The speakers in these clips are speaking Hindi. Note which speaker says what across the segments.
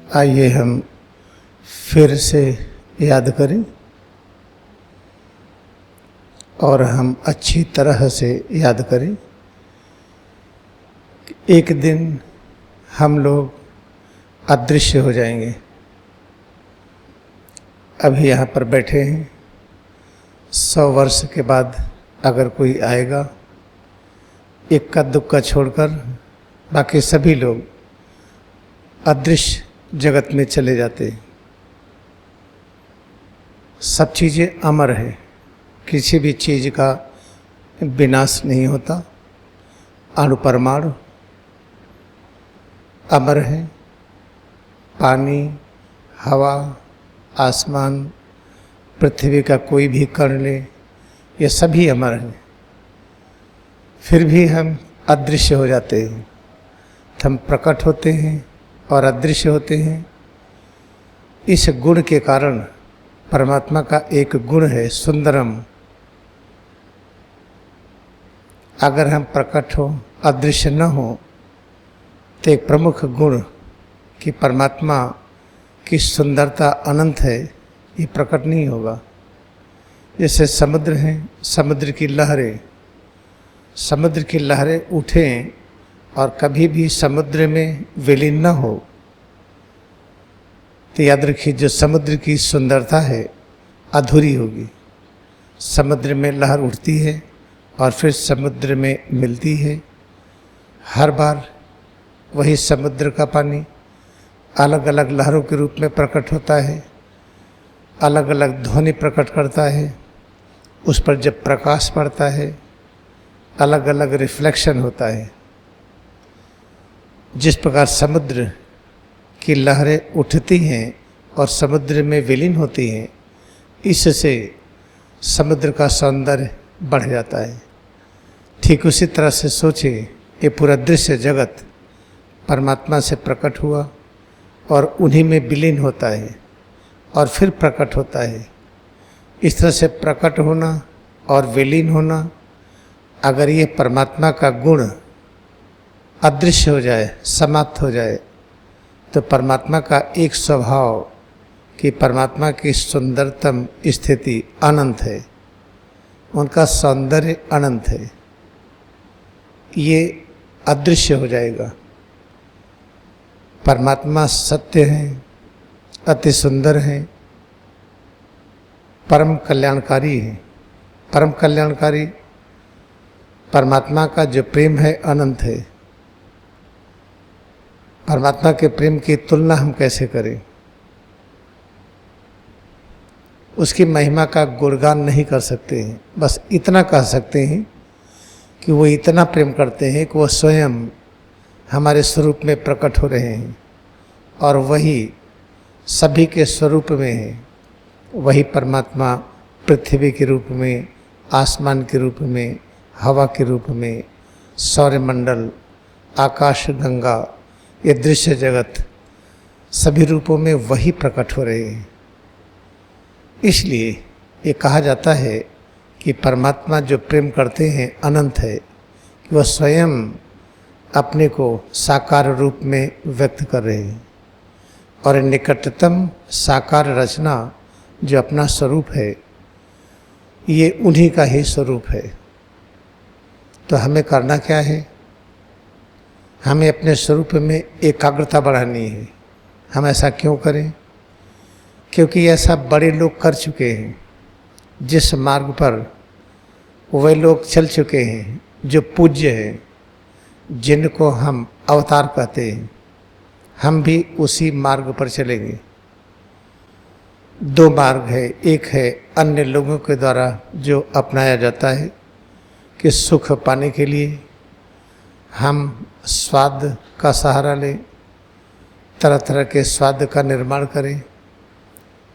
Speaker 1: आइए हम फिर से याद करें और हम अच्छी तरह से याद करें कि एक दिन हम लोग अदृश्य हो जाएंगे। अभी यहाँ पर बैठे हैं, 100 वर्ष के बाद अगर कोई आएगा, इक्का दुक्का छोड़कर बाकी सभी लोग अदृश्य जगत में चले जाते हैं। सब चीज़ें अमर है, किसी भी चीज़ का विनाश नहीं होता। अणु परमाणु अमर है, पानी, हवा, आसमान, पृथ्वी का कोई भी कण ले, ये सभी अमर हैं। फिर भी हम अदृश्य हो जाते हैं। हम प्रकट होते हैं और अदृश्य होते हैं। इस गुण के कारण परमात्मा का एक गुण है सुंदरम। अगर हम प्रकट हो, अदृश्य न हो, तो एक प्रमुख गुण कि परमात्मा की सुंदरता अनंत है, ये प्रकट नहीं होगा। जैसे समुद्र हैं, समुद्र की लहरें उठें और कभी भी समुद्र में विलीन न हो, तो याद रखिए जो समुद्र की सुंदरता है अधूरी होगी। समुद्र में लहर उठती है और फिर समुद्र में मिलती है। हर बार वही समुद्र का पानी अलग अलग लहरों के रूप में प्रकट होता है, अलग अलग ध्वनि प्रकट करता है। उस पर जब प्रकाश पड़ता है, अलग अलग रिफ्लेक्शन होता है। जिस प्रकार समुद्र की लहरें उठती हैं और समुद्र में विलीन होती हैं, इससे समुद्र का सौंदर्य बढ़ जाता है। ठीक उसी तरह से सोचिए, ये पूरा दृश्य जगत परमात्मा से प्रकट हुआ और उन्हीं में विलीन होता है और फिर प्रकट होता है। इस तरह से प्रकट होना और विलीन होना, अगर ये परमात्मा का गुण अदृश्य हो जाए, समाप्त हो जाए, तो परमात्मा का एक स्वभाव कि परमात्मा की सुंदरतम स्थिति अनंत है, उनका सौंदर्य अनंत है, ये अदृश्य हो जाएगा। परमात्मा सत्य हैं, अति सुंदर हैं, परम कल्याणकारी हैं। परम कल्याणकारी परमात्मा का जो प्रेम है अनंत है। परमात्मा के प्रेम की तुलना हम कैसे करें? उसकी महिमा का गुणगान नहीं कर सकते हैं। बस इतना कह सकते हैं कि वो इतना प्रेम करते हैं कि वो स्वयं हमारे स्वरूप में प्रकट हो रहे हैं और वही सभी के स्वरूप में है। वही परमात्मा पृथ्वी के रूप में, आसमान के रूप में, हवा के रूप में, सौरमंडल, आकाश गंगा, ये दृश्य जगत सभी रूपों में वही प्रकट हो रहे हैं। इसलिए ये कहा जाता है कि परमात्मा जो प्रेम करते हैं अनंत है, कि वह स्वयं अपने को साकार रूप में व्यक्त कर रहे हैं और निकटतम साकार रचना जो अपना स्वरूप है, ये उन्हीं का ही स्वरूप है। तो हमें करना क्या है? हमें अपने स्वरूप में एकाग्रता बढ़ानी है। हम ऐसा क्यों करें? क्योंकि ऐसा बड़े लोग कर चुके हैं। जिस मार्ग पर वे लोग चल चुके हैं जो पूज्य हैं, जिनको हम अवतार कहते हैं, हम भी उसी मार्ग पर चलेंगे। 2 मार्ग है। एक है अन्य लोगों के द्वारा जो अपनाया जाता है कि सुख पाने के लिए हम स्वाद का सहारा लें, तरह तरह के स्वाद का निर्माण करें।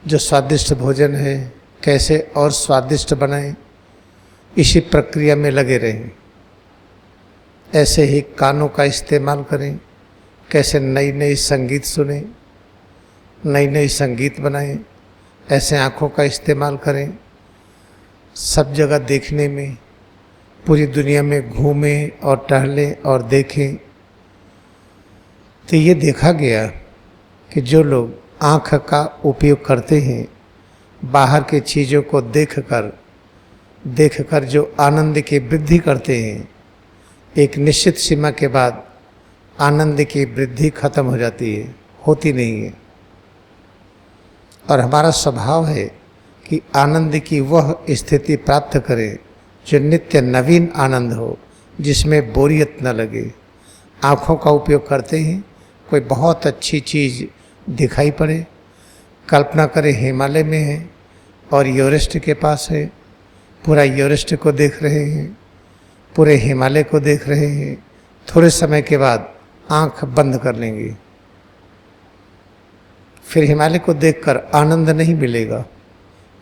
Speaker 1: जो स्वादिष्ट भोजन है कैसे और स्वादिष्ट बनाएं, इसी प्रक्रिया में लगे रहें। ऐसे ही कानों का इस्तेमाल करें, कैसे नई नई संगीत सुनें, नई नई संगीत बनाएं। ऐसे आँखों का इस्तेमाल करें, सब जगह देखने में, पूरी दुनिया में घूमें और टहलें और देखें। तो ये देखा गया कि जो लोग आँख का उपयोग करते हैं, बाहर की चीज़ों को देखकर जो आनंद की वृद्धि करते हैं, एक निश्चित सीमा के बाद आनंद की वृद्धि खत्म हो जाती है, होती नहीं है। और हमारा स्वभाव है कि आनंद की वह स्थिति प्राप्त करें जो नित्य नवीन आनंद हो, जिसमें बोरियत न लगे। आँखों का उपयोग करते हैं, कोई बहुत अच्छी चीज़ दिखाई पड़े, कल्पना करें हिमालय में है और एवरेस्ट के पास है, पूरा एवरेस्ट को देख रहे हैं, पूरे हिमालय को देख रहे हैं, थोड़े समय के बाद आँख बंद कर लेंगे, फिर हिमालय को देखकर आनंद नहीं मिलेगा।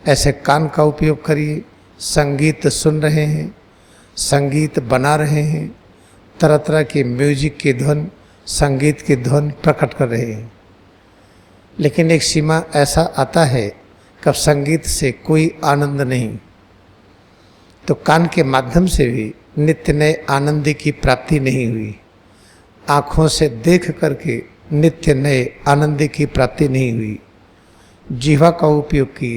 Speaker 1: ऐसे कान का उपयोग करिए, संगीत सुन रहे हैं, संगीत बना रहे हैं, तरह तरह की म्यूजिक की धुन, संगीत की धुन प्रकट कर रहे हैं। लेकिन एक सीमा ऐसा आता है कब संगीत से कोई आनंद नहीं, तो कान के माध्यम से भी नित्य नए आनंद की प्राप्ति नहीं हुई। आँखों से देख करके नित्य नए आनंद की प्राप्ति नहीं हुई। जीवा का उपयोग की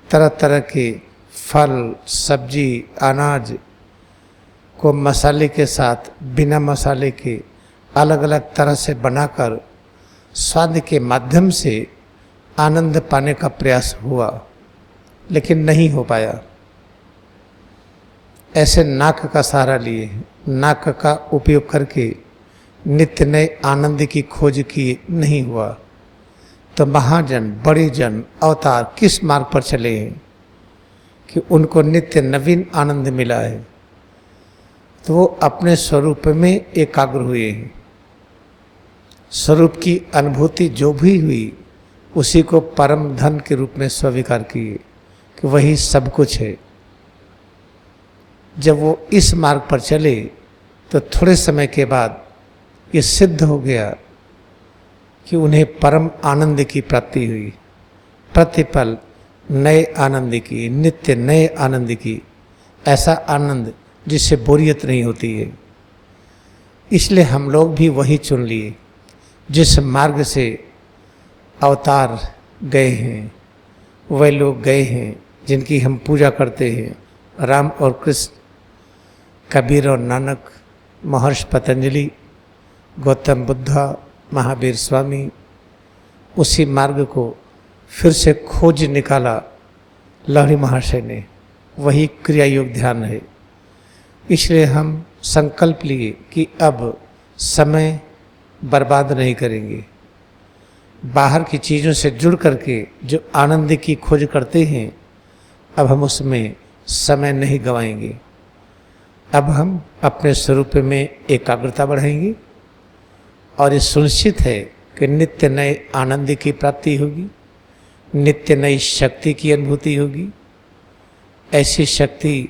Speaker 1: तरह तरह के फल, सब्जी, अनाज को मसाले के साथ, बिना मसाले के अलग अलग तरह से बनाकर स्वाद के माध्यम से आनंद पाने का प्रयास हुआ, लेकिन नहीं हो पाया। ऐसे नाक का सहारा लिए, नाक का उपयोग करके नित्य नए आनंद की खोज की, नहीं हुआ। तो महाजन, बड़े जन, अवतार किस मार्ग पर चले हैं कि उनको नित्य नवीन आनंद मिला है, तो वो अपने स्वरूप में एकाग्र हुए हैं। स्वरूप की अनुभूति जो भी हुई, उसी को परम धन के रूप में स्वीकार किए कि वही सब कुछ है। जब वो इस मार्ग पर चले तो थोड़े समय के बाद ये सिद्ध हो गया कि उन्हें परम आनंद की प्राप्ति हुई। प्रतिपल नए आनंद की, नित्य नए आनंद की, ऐसा आनंद जिससे बोरियत नहीं होती है। इसलिए हम लोग भी वही चुन लिए जिस मार्ग से अवतार गए हैं, वह लोग गए हैं जिनकी हम पूजा करते हैं, राम और कृष्ण, कबीर और नानक, महर्षि पतंजलि, गौतम बुद्धा, महावीर स्वामी। उसी मार्ग को फिर से खोज निकाला लहरी महाशय ने, वही क्रिया योग ध्यान है। इसलिए हम संकल्प लिए कि अब समय बर्बाद नहीं करेंगे। बाहर की चीज़ों से जुड़ करके जो आनंद की खोज करते हैं, अब हम उसमें समय नहीं गंवाएंगे। अब हम अपने स्वरूप में एकाग्रता बढ़ाएंगे और ये सुनिश्चित है कि नित्य नए आनंद की प्राप्ति होगी, नित्य नई शक्ति की अनुभूति होगी। ऐसी शक्ति,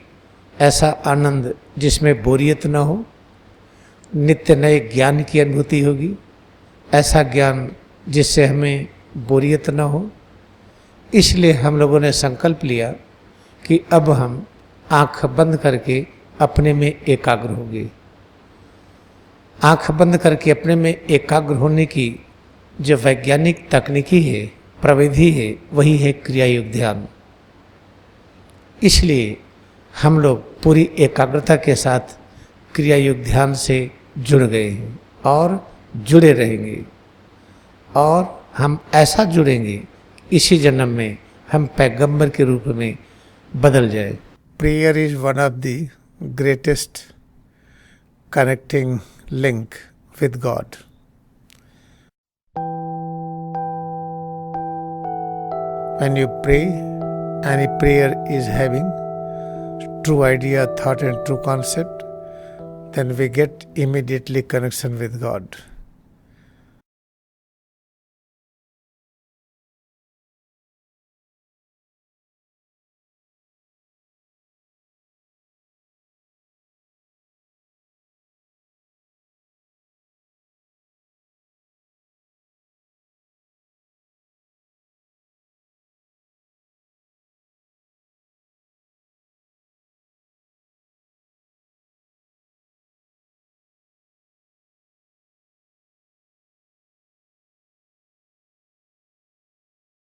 Speaker 1: ऐसा आनंद जिसमें बोरियत न हो, नित्य नए ज्ञान की अनुभूति होगी, ऐसा ज्ञान जिससे हमें बोरियत न हो। इसलिए हम लोगों ने संकल्प लिया कि अब हम आँख बंद करके अपने में एकाग्र होंगे। आँख बंद करके अपने में एकाग्र होने की जो वैज्ञानिक तकनीकी है, प्रविधि है, वही है क्रिया योग ध्यान। इसलिए हम लोग पूरी एकाग्रता के साथ क्रिया योग ध्यान से जुड़ गए हैं और जुड़े रहेंगे। और हम ऐसा जुड़ेंगे, इसी जन्म में हम पैगंबर के रूप में बदल जाए। Prayer is one of the greatest connecting link with God. When you pray, any prayer is having true idea, thought and true concept, then we get immediately connection with God.